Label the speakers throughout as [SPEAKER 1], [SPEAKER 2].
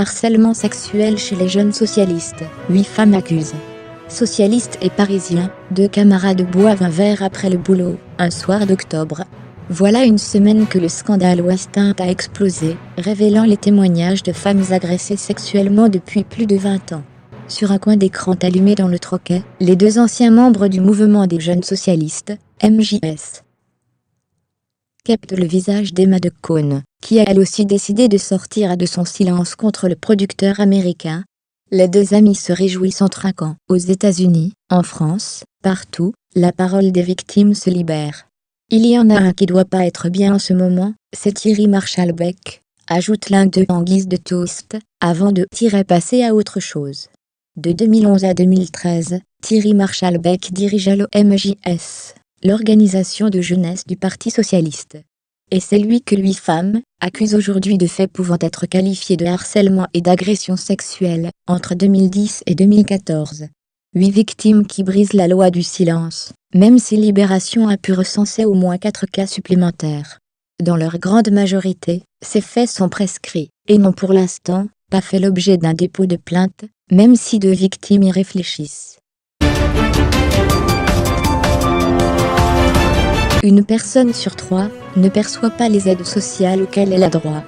[SPEAKER 1] Harcèlement sexuel chez les jeunes socialistes. 8 femmes accusent. Socialistes et parisiens, 2 camarades boivent un verre après le boulot, un soir d'octobre. Voilà une semaine que le scandale Westint a explosé, révélant les témoignages de femmes agressées sexuellement depuis plus de 20 ans. Sur un coin d'écran allumé dans le Troquet, les 2 anciens membres du mouvement des jeunes socialistes, MJS, captent le visage d'Emma de Caunes, qui a elle aussi décidé de sortir de son silence contre le producteur américain. Les 2 amis se réjouissent en trinquant. Aux États-Unis, en France, partout, la parole des victimes se libère. Il y en a un qui doit pas être bien en ce moment, c'est Thierry Marchalbeck, ajoute l'un d'eux en guise de toast, avant de passer à autre chose. De 2011 à 2013, Thierry Marchalbeck dirigea l'OMJS, l'organisation de jeunesse du Parti socialiste. Et c'est lui que 8 femmes accusent aujourd'hui de faits pouvant être qualifiés de harcèlement et d'agression sexuelle, entre 2010 et 2014. 8 victimes qui brisent la loi du silence, même si Libération a pu recenser au moins 4 cas supplémentaires. Dans leur grande majorité, ces faits sont prescrits, et n'ont pour l'instant pas fait l'objet d'un dépôt de plainte, même si 2 victimes y réfléchissent. Une personne sur 3 ne perçoit pas les aides sociales auxquelles elle a droit.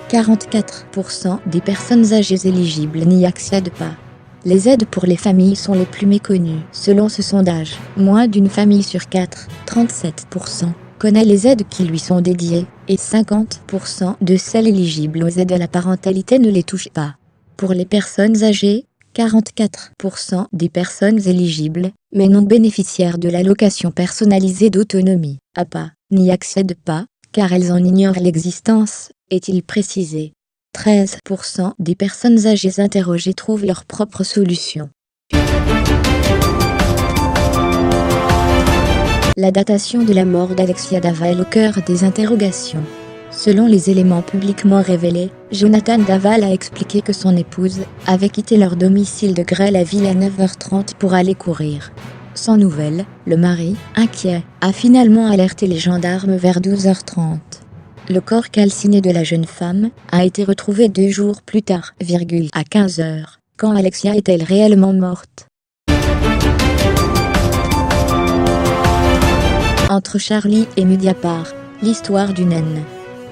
[SPEAKER 1] 44% des personnes âgées éligibles n'y accèdent pas. Les aides pour les familles sont les plus méconnues. Selon ce sondage, moins d'une famille sur 4, 37%, connaît les aides qui lui sont dédiées, et 50% de celles éligibles aux aides à la parentalité ne les touchent pas. Pour les personnes âgées, 44% des personnes éligibles, mais non bénéficiaires de l'allocation personnalisée d'autonomie, APA, n'y accèdent pas, car elles en ignorent l'existence, est-il précisé. 13% des personnes âgées interrogées trouvent leur propre solution. La datation de la mort d'Alexia Daval au cœur des interrogations. Selon les éléments publiquement révélés, Jonathan Daval a expliqué que son épouse avait quitté leur domicile de Grès-la-Ville à 9h30 pour aller courir. Sans nouvelles, le mari, inquiet, a finalement alerté les gendarmes vers 12h30. Le corps calciné de la jeune femme a été retrouvé 2 jours plus tard, à 15h. Quand Alexia est-elle réellement morte? Entre Charlie et Mediapart, l'histoire d'une haine.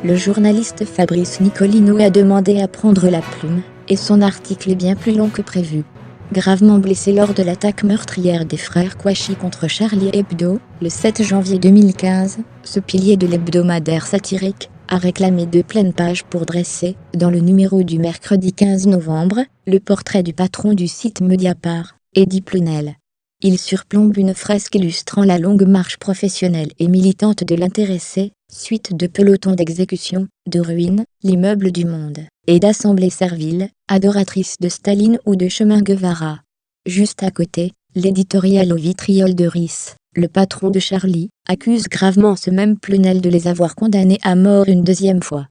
[SPEAKER 1] Le journaliste Fabrice Nicolino a demandé à prendre la plume, et son article est bien plus long que prévu. Gravement blessé lors de l'attaque meurtrière des frères Kouachi contre Charlie Hebdo, le 7 janvier 2015, ce pilier de l'hebdomadaire satirique a réclamé 2 pleines pages pour dresser, dans le numéro du mercredi 15 novembre, le portrait du patron du site Mediapart, Eddy Plenel. Il surplombe une fresque illustrant la longue marche professionnelle et militante de l'intéressé, suite de pelotons d'exécution, de ruines, l'immeuble du monde, et d'assemblées serviles, adoratrices de Staline ou de Chemin Guevara. Juste à côté, l'éditorial au vitriol de Riss, le patron de Charlie, accuse gravement ce même Plenel de les avoir condamnés à mort une 2e fois.